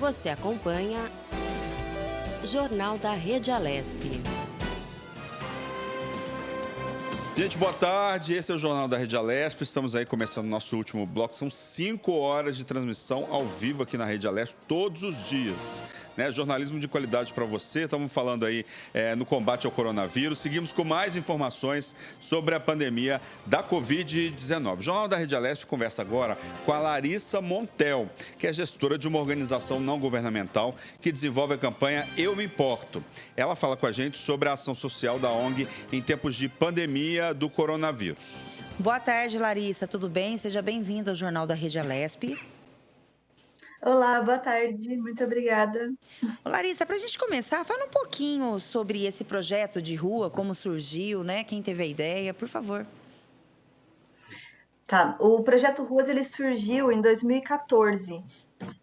Você acompanha Jornal da Rede Alesp. Gente, boa tarde. Esse é o Jornal da Rede Alesp. Estamos aí começando o nosso último bloco. São 5 horas de transmissão ao vivo aqui na Rede Alesp todos os dias. Jornalismo de qualidade para você. Estamos falando aí no combate ao coronavírus. Seguimos com mais informações sobre a pandemia da Covid-19. O Jornal da Rede Alesp conversa agora com a Larissa Montel, que é gestora de uma organização não governamental que desenvolve a campanha Eu Me Importo. Ela fala com a gente sobre a ação social da ONG em tempos de pandemia do coronavírus. Boa tarde, Larissa. Tudo bem? Seja bem-vinda ao Jornal da Rede Alesp. Olá, boa tarde. Muito obrigada. Larissa, para a gente começar, fala um pouquinho sobre esse projeto de rua, como surgiu, né? Quem teve a ideia, por favor. Tá, o Projeto Ruas ele surgiu em 2014.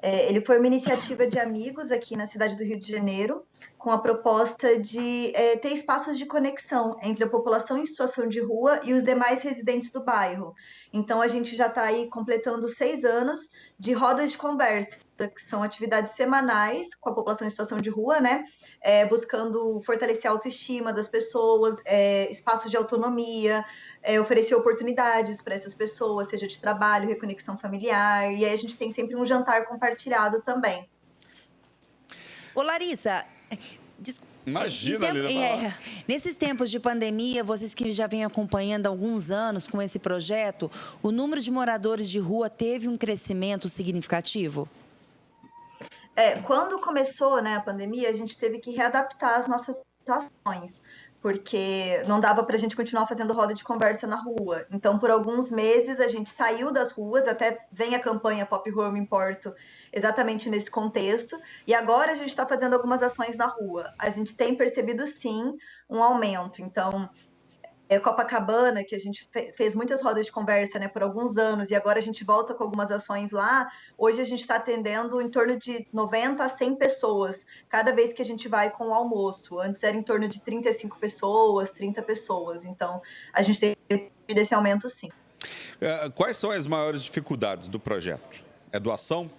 Ele foi uma iniciativa de amigos aqui na cidade do Rio de Janeiro, com a proposta de ter espaços de conexão entre a população em situação de rua e os demais residentes do bairro. Então, a gente já está aí completando 6 anos de rodas de conversa, que são atividades semanais com a população em situação de rua, né? Buscando fortalecer a autoestima das pessoas, espaços de autonomia, oferecer oportunidades para essas pessoas, seja de trabalho, reconexão familiar, e aí a gente tem sempre um jantar compartilhado também. Ô, Larissa, Imagina, Lila. Nesses tempos de pandemia, vocês que já vêm acompanhando há alguns anos com esse projeto, o número de moradores de rua teve um crescimento significativo? Quando começou, né, a pandemia, a gente teve que readaptar as nossas ações, porque não dava para a gente continuar fazendo roda de conversa na rua. Então, por alguns meses, a gente saiu das ruas, até vem a campanha Pop Rua Eu Me Importo, exatamente nesse contexto, e agora a gente está fazendo algumas ações na rua. A gente tem percebido, sim, um aumento. Então, Copacabana, que a gente fez muitas rodas de conversa, né, por alguns anos, e agora a gente volta com algumas ações lá. Hoje a gente está atendendo em torno de 90 a 100 pessoas, cada vez que a gente vai com o almoço. Antes era em torno de 35 pessoas, 30 pessoas. Então, a gente tem tido esse aumento, sim. Quais são as maiores dificuldades do projeto? É doação?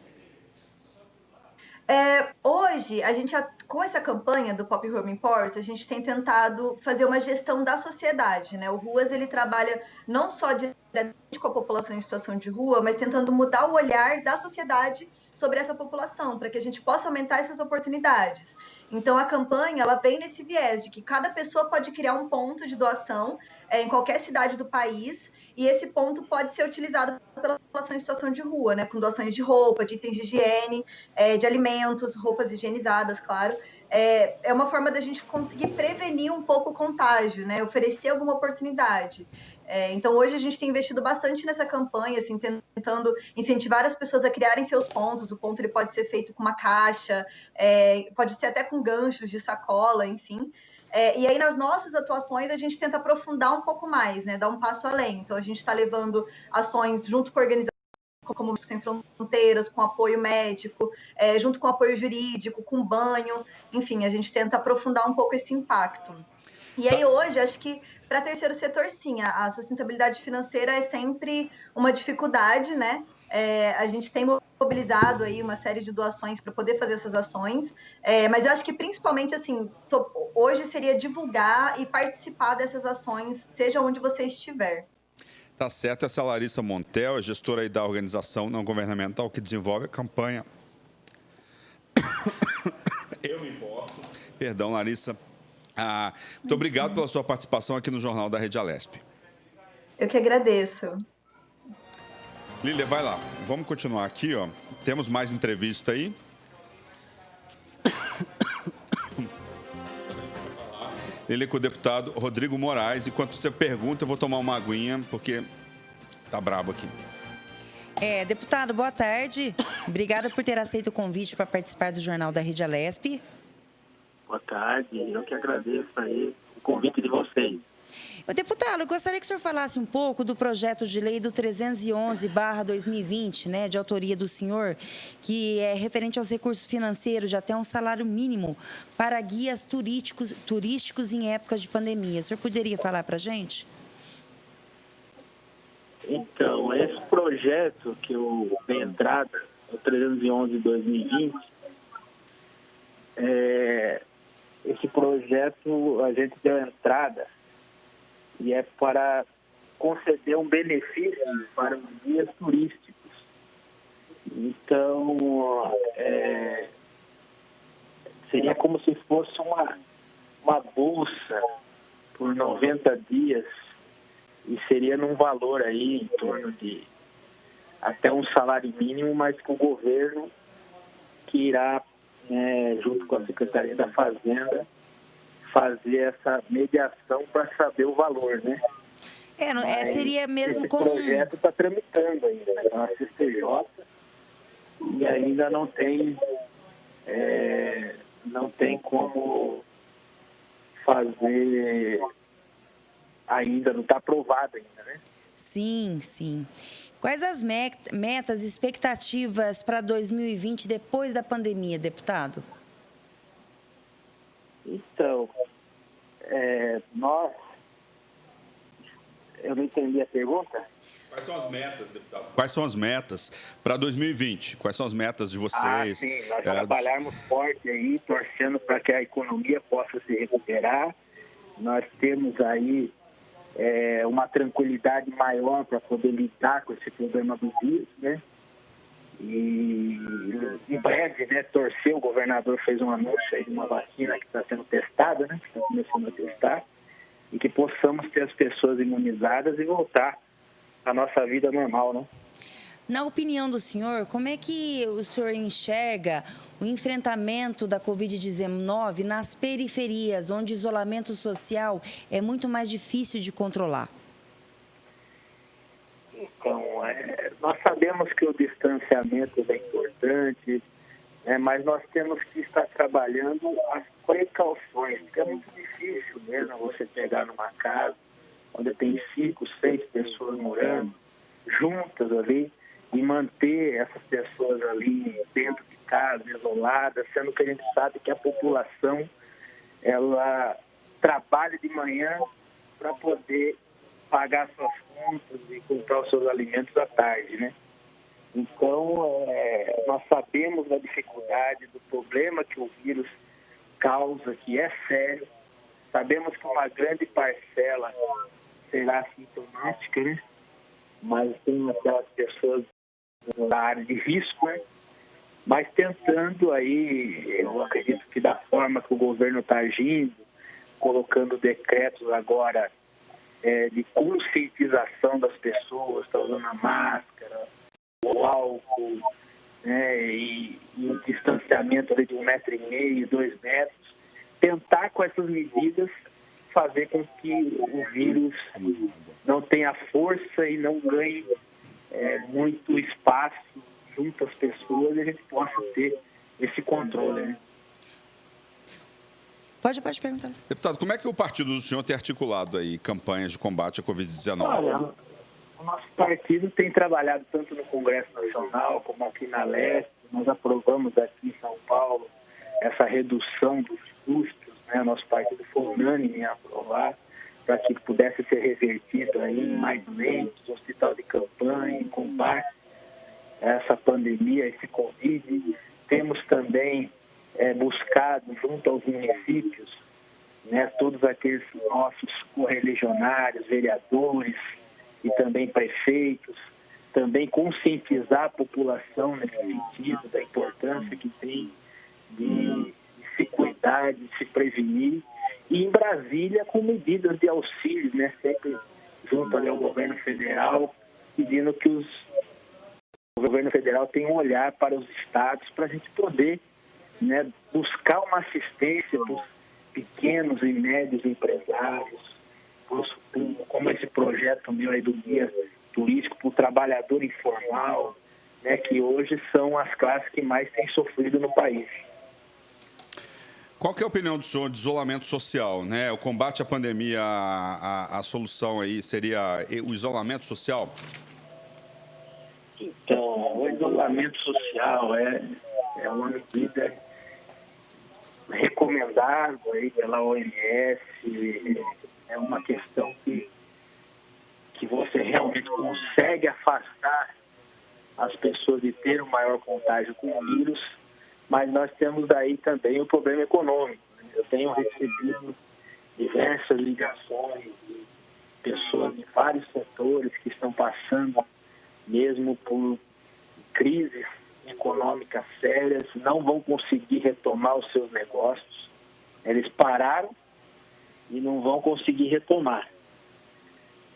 Hoje, com essa campanha do Pop Rua Me Importa, a gente tem tentado fazer uma gestão da sociedade, né? O Ruas, ele trabalha não só diretamente com a população em situação de rua, mas tentando mudar o olhar da sociedade sobre essa população, para que a gente possa aumentar essas oportunidades. Então, a campanha, ela vem nesse viés de que cada pessoa pode criar um ponto de doação em qualquer cidade do país, e esse ponto pode ser utilizado pela população em situação de rua, né, com doações de roupa, de itens de higiene, de alimentos, roupas higienizadas, claro. É uma forma da gente conseguir prevenir um pouco o contágio, né, oferecer alguma oportunidade. Então, hoje a gente tem investido bastante nessa campanha, assim, tentando incentivar as pessoas a criarem seus pontos. O ponto ele pode ser feito com uma caixa, pode ser até com ganchos de sacola, enfim. E aí, nas nossas atuações, a gente tenta aprofundar um pouco mais, né? Dar um passo além. Então, a gente está levando ações junto com organizações como Sem Fronteiras, com apoio médico, junto com apoio jurídico, com banho. Enfim, a gente tenta aprofundar um pouco esse impacto. E aí, hoje, acho que para terceiro setor, sim, a sustentabilidade financeira é sempre uma dificuldade, né? A gente tem mobilizado aí uma série de doações para poder fazer essas ações, mas eu acho que principalmente assim, hoje seria divulgar e participar dessas ações, seja onde você estiver. Tá certo, essa é a Larissa Montel, é gestora aí da organização não governamental que desenvolve a campanha Eu Me Importo. Perdão, Larissa. Muito obrigado pela sua participação aqui no Jornal da Rede Alesp. Eu que agradeço. Lília, vai lá. Vamos continuar aqui, ó. Temos mais entrevista aí. Lília, com o deputado Rodrigo Moraes. Enquanto você pergunta, eu vou tomar uma aguinha, porque tá brabo aqui. Deputado, boa tarde. Obrigada por ter aceito o convite para participar do Jornal da Rede Alesp. Boa tarde, eu que agradeço aí o convite de vocês. Deputado, eu gostaria que o senhor falasse um pouco do projeto de lei do 311/2020, né, de autoria do senhor, que é referente aos recursos financeiros de até um salário mínimo para guias turísticos em épocas de pandemia. O senhor poderia falar para a gente? Então, esse projeto que eu dei entrada, o 311/2020, esse projeto a gente deu entrada e é para conceder um benefício para os guias turísticos. Então, seria como se fosse uma bolsa por 90 dias e seria num valor aí em torno de até um salário mínimo, mas com o governo que irá, junto com a Secretaria da Fazenda, fazer essa mediação para saber o valor, né? Seria mesmo esse como... Esse projeto está tramitando ainda na CCJ e ainda não tem como fazer ainda, não está aprovado ainda, né? Sim, sim. Quais as metas e expectativas para 2020 depois da pandemia, deputado? Então, eu não entendi a pergunta. Quais são as metas, deputado? Quais são as metas para 2020? Quais são as metas de vocês? Sim, nós trabalharmos forte aí, torcendo para que a economia possa se recuperar. Nós temos aí uma tranquilidade maior para poder lidar com esse problema do vírus, né? E em breve, né, torcer, o governador fez um anúncio aí de uma vacina que está sendo testada, né? Que está começando a testar, e que possamos ter as pessoas imunizadas e voltar à nossa vida normal, né? Na opinião do senhor, como é que o senhor enxerga o enfrentamento da Covid-19 nas periferias, onde o isolamento social é muito mais difícil de controlar? Então, nós sabemos que o distanciamento é importante, mas nós temos que estar trabalhando as precauções, porque é muito difícil mesmo você pegar numa casa onde tem 5, 6 pessoas morando juntas ali e manter essas pessoas ali dentro de casa, isoladas, sendo que a gente sabe que a população, ela trabalha de manhã para poder pagar suas contas e comprar os seus alimentos à tarde, né? Então, nós sabemos da dificuldade, do problema que o vírus causa, que é sério. Sabemos que uma grande parcela será sintomática, né? Mas tem aquelas pessoas na área de risco, né? Mas tentando aí, eu acredito que da forma que o governo está agindo, colocando decretos agora de conscientização das pessoas, está usando a máscara, o álcool, né, e o distanciamento ali de 1,5 metro, 2 metros, tentar com essas medidas fazer com que o vírus não tenha força e não ganhe muito espaço junto às pessoas e a gente possa ter esse controle, né? Pode perguntar. Deputado, como é que o partido do senhor tem articulado aí campanhas de combate à Covid-19? Olha, o nosso partido tem trabalhado tanto no Congresso Nacional como aqui na Leste. Nós aprovamos aqui em São Paulo essa redução dos custos, né? Nosso partido foi unânime em aprovar para que pudesse ser revertido aí em mais leitos, hospital de campanha, em combate a essa pandemia, esse Covid. Temos também buscado junto aos municípios, né, todos aqueles nossos correligionários, vereadores e também prefeitos, também conscientizar a população nesse sentido da importância que tem de se cuidar, de se prevenir, e em Brasília com medidas de auxílio, né, sempre junto ali ao governo federal, pedindo que o governo federal tenha um olhar para os estados para a gente poder, né, buscar uma assistência para os pequenos e médios empresários, como esse projeto meu aí do guia turístico para o trabalhador informal, né, que hoje são as classes que mais têm sofrido no país. Qual que é a opinião do senhor de isolamento social, né? O combate à pandemia, a solução aí seria o isolamento social? Então, o isolamento social é uma medida recomendado aí pela OMS, é uma questão que você realmente consegue afastar as pessoas de ter um maior contágio com o vírus, mas nós temos aí também o problema econômico. Eu tenho recebido diversas ligações de pessoas em vários setores que estão passando mesmo por crises econômicas sérias, não vão conseguir retomar os seus negócios. Eles pararam e não vão conseguir retomar,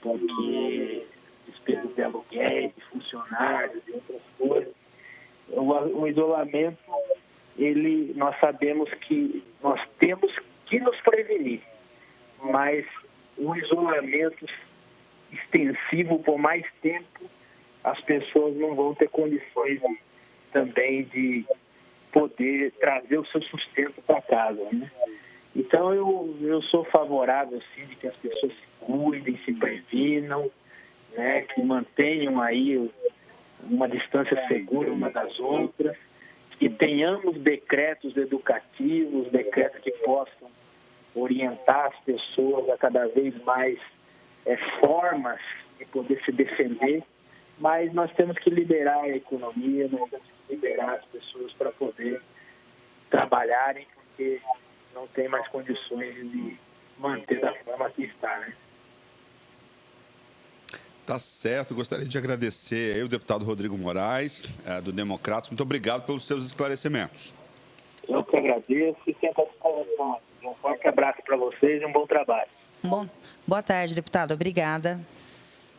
porque despesas de aluguéis, de funcionários e outras coisas. O isolamento, nós sabemos que nós temos que nos prevenir, mas o isolamento extensivo por mais tempo, as pessoas não vão ter condições também de poder trazer o seu sustento para casa, né? Então, eu sou favorável, sim, de que as pessoas se cuidem, se previnam, né, que mantenham aí uma distância segura uma das outras, que tenhamos decretos educativos, decretos que possam orientar as pessoas a cada vez mais formas de poder se defender, mas nós temos que liberar a economia, nós temos que liberar as pessoas para poder trabalharem, porque não tem mais condições de manter da forma que está, né? Tá certo, gostaria de agradecer aí o deputado Rodrigo Moraes, do Democratas. Muito obrigado pelos seus esclarecimentos. Eu que agradeço e sempre à disposição. Um forte abraço para vocês e um bom trabalho. Bom, boa tarde, deputado. Obrigada.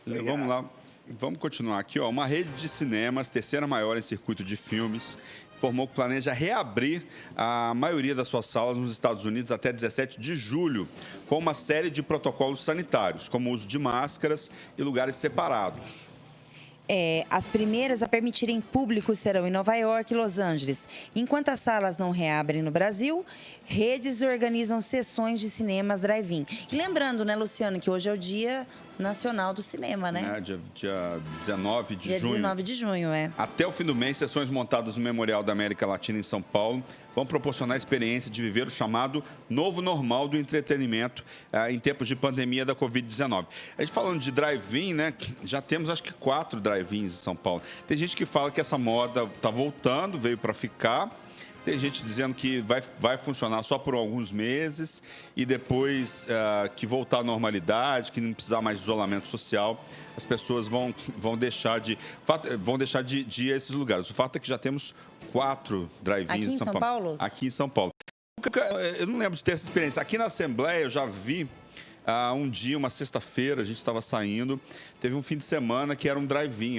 Vamos lá. Vamos continuar aqui, ó. Uma rede de cinemas, terceira maior em circuito de filmes, informou que planeja reabrir a maioria das suas salas nos Estados Unidos até 17 de julho, com uma série de protocolos sanitários, como o uso de máscaras e lugares separados. As primeiras a permitirem público serão em Nova York e Los Angeles. Enquanto as salas não reabrem no Brasil, redes organizam sessões de cinemas drive-in. E lembrando, né, Luciano, que hoje é o Dia Nacional do Cinema, né? Dia 19 de junho. Dia 19 de junho, Até o fim do mês, sessões montadas no Memorial da América Latina em São Paulo vão proporcionar a experiência de viver o chamado novo normal do entretenimento em tempos de pandemia da Covid-19. A gente falando de drive-in, né? Já temos acho que 4 drive-ins em São Paulo. Tem gente que fala que essa moda está voltando, veio para ficar. Tem gente dizendo que vai funcionar só por alguns meses e depois que voltar à normalidade, que não precisar mais de isolamento social, as pessoas vão deixar de ir a esses lugares. O fato é que já temos 4 drive-ins em São Paulo. Aqui em São Paulo. Eu não lembro de ter essa experiência. Aqui na Assembleia eu já vi um dia, uma sexta-feira, a gente estava saindo, teve um fim de semana que era um drive-in,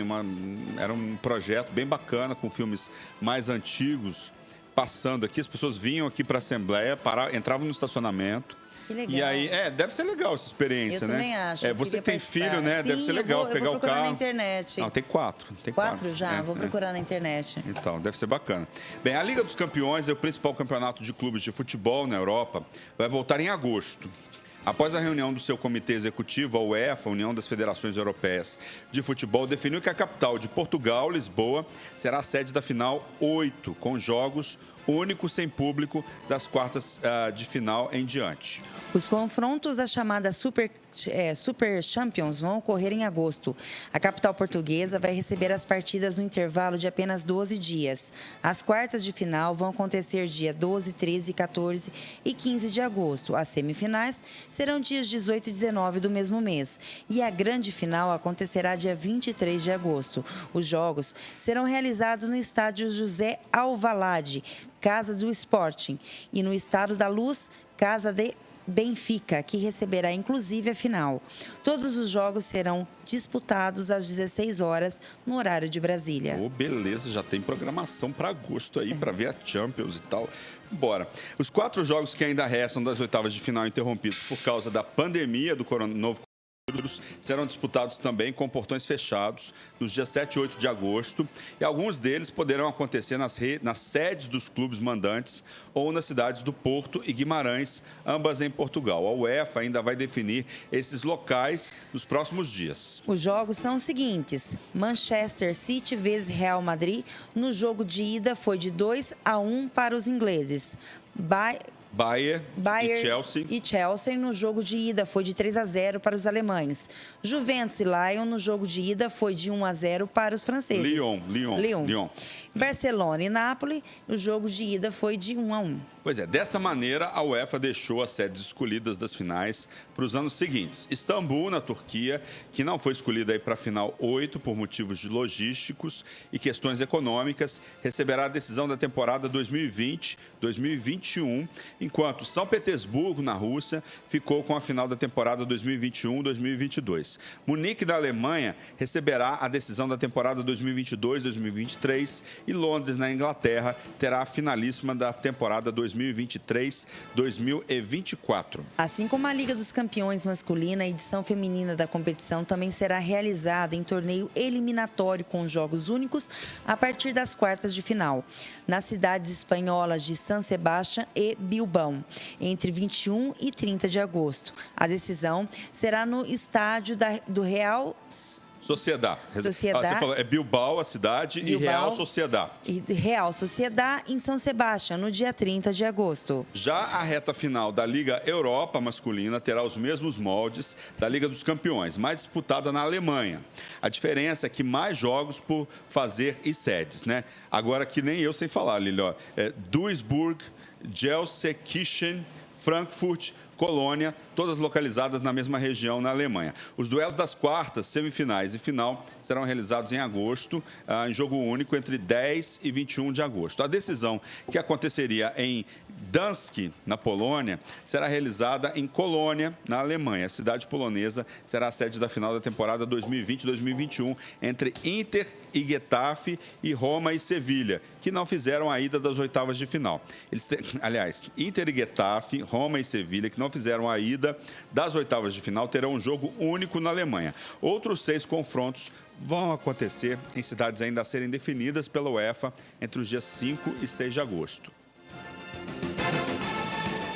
era um projeto bem bacana com filmes mais antigos, passando aqui, as pessoas vinham aqui para a Assembleia, entravam no estacionamento. Que legal. E aí, deve ser legal essa experiência, eu né? também acho. Você que tem filho, né? Sim, deve ser legal pegar o carro. Eu vou procurar na internet. Não, tem 4. Tem 4 já? Vou procurar na internet. Então, deve ser bacana. Bem, a Liga dos Campeões é o principal campeonato de clubes de futebol na Europa. Vai voltar em agosto. Após a reunião do seu comitê executivo, a UEFA, a União das Federações Europeias de Futebol, definiu que a capital de Portugal, Lisboa, será a sede da final 8, com jogos únicos sem público das quartas de final em diante. Os confrontos da chamada Super Champions vão ocorrer em agosto. A capital portuguesa vai receber as partidas no intervalo de apenas 12 dias. As quartas de final vão acontecer dia 12, 13, 14 e 15 de agosto. As semifinais serão dias 18 e 19 do mesmo mês. E a grande final acontecerá dia 23 de agosto. Os jogos serão realizados no estádio José Alvalade, Casa do Sporting, e no Estádio da Luz, Casa de Benfica, que receberá inclusive a final. Todos os jogos serão disputados às 16 horas no horário de Brasília. Beleza, já tem programação para agosto aí, para ver a Champions e tal. Bora. Os 4 jogos que ainda restam das oitavas de final interrompidos por causa da pandemia do novo coronavírus serão disputados também com portões fechados nos dias 7 e 8 de agosto, e alguns deles poderão acontecer nas sedes dos clubes mandantes ou nas cidades do Porto e Guimarães, ambas em Portugal. A UEFA ainda vai definir esses locais nos próximos dias. Os jogos são os seguintes: Manchester City vs Real Madrid. No jogo de ida foi de 2-1 para os ingleses. Bayern e Chelsea no jogo de ida foi de 3-0 para os alemães. Juventus e Lyon no jogo de ida foi de 1-0 para os franceses. Lyon. Barcelona e Nápoles, o jogo de ida foi de 1-1. Pois é, dessa maneira, a UEFA deixou as sedes escolhidas das finais para os anos seguintes. Istambul, na Turquia, que não foi escolhida para a final 8 por motivos de logísticos e questões econômicas, receberá a decisão da temporada 2020-2021, enquanto São Petersburgo, na Rússia, ficou com a final da temporada 2021-2022. Munique, da Alemanha, receberá a decisão da temporada 2022-2023 e Londres, na Inglaterra, terá a finalíssima da temporada 2023-2024. Assim como a Liga dos Campeões masculina, a edição feminina da competição também será realizada em torneio eliminatório com jogos únicos a partir das quartas de final, nas cidades espanholas de San Sebastián e Bilbao, entre 21 e 30 de agosto. A decisão será no estádio do Real Sociedad. Você Sociedad. falou, é Bilbao, a cidade, Bilbao, e Real Sociedad. E Real Sociedad em São Sebastião, no dia 30 de agosto. Já a reta final da Liga Europa masculina terá os mesmos moldes da Liga dos Campeões, mais disputada na Alemanha. A diferença é que mais jogos por fazer e sedes, né? Agora que nem eu sei falar, Lili, ó. Duisburg, Gelsenkirchen, Frankfurt, Colônia, todas localizadas na mesma região na Alemanha. Os duelos das quartas, semifinais e final serão realizados em agosto, em jogo único entre 10 e 21 de agosto. A decisão, que aconteceria em Gdańsk, na Polônia, será realizada em Colônia, na Alemanha. A cidade polonesa será a sede da final da temporada 2020-2021 entre Inter e Getafe e Roma e Sevilha, que não fizeram a ida das oitavas de final. Aliás, Inter e Getafe, Roma e Sevilha, que não fizeram a ida das oitavas de final, terão um jogo único na Alemanha. Outros 6 confrontos vão acontecer em cidades ainda a serem definidas pela UEFA entre os dias 5 e 6 de agosto.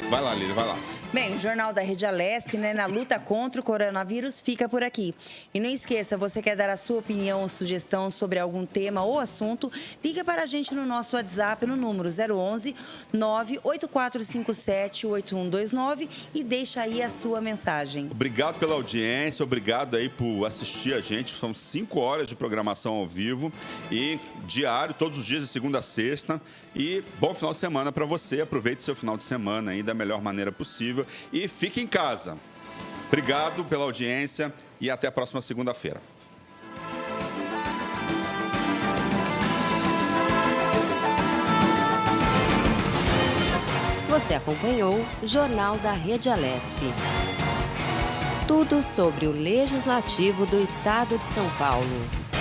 Vai lá, Lília, vai lá. Bem, o Jornal da Rede Alesp, né, na luta contra o coronavírus, fica por aqui. E não esqueça, você quer dar a sua opinião ou sugestão sobre algum tema ou assunto, liga para a gente no nosso WhatsApp no número 011 98457 8129 e deixa aí a sua mensagem. Obrigado pela audiência, obrigado aí por assistir a gente. São 5 horas de programação ao vivo e diário, todos os dias de segunda a sexta. E bom final de semana para você. Aproveite seu final de semana aí da melhor maneira possível e fique em casa. Obrigado pela audiência e até a próxima segunda-feira. Você acompanhou o Jornal da Rede Alesp. Tudo sobre o Legislativo do Estado de São Paulo.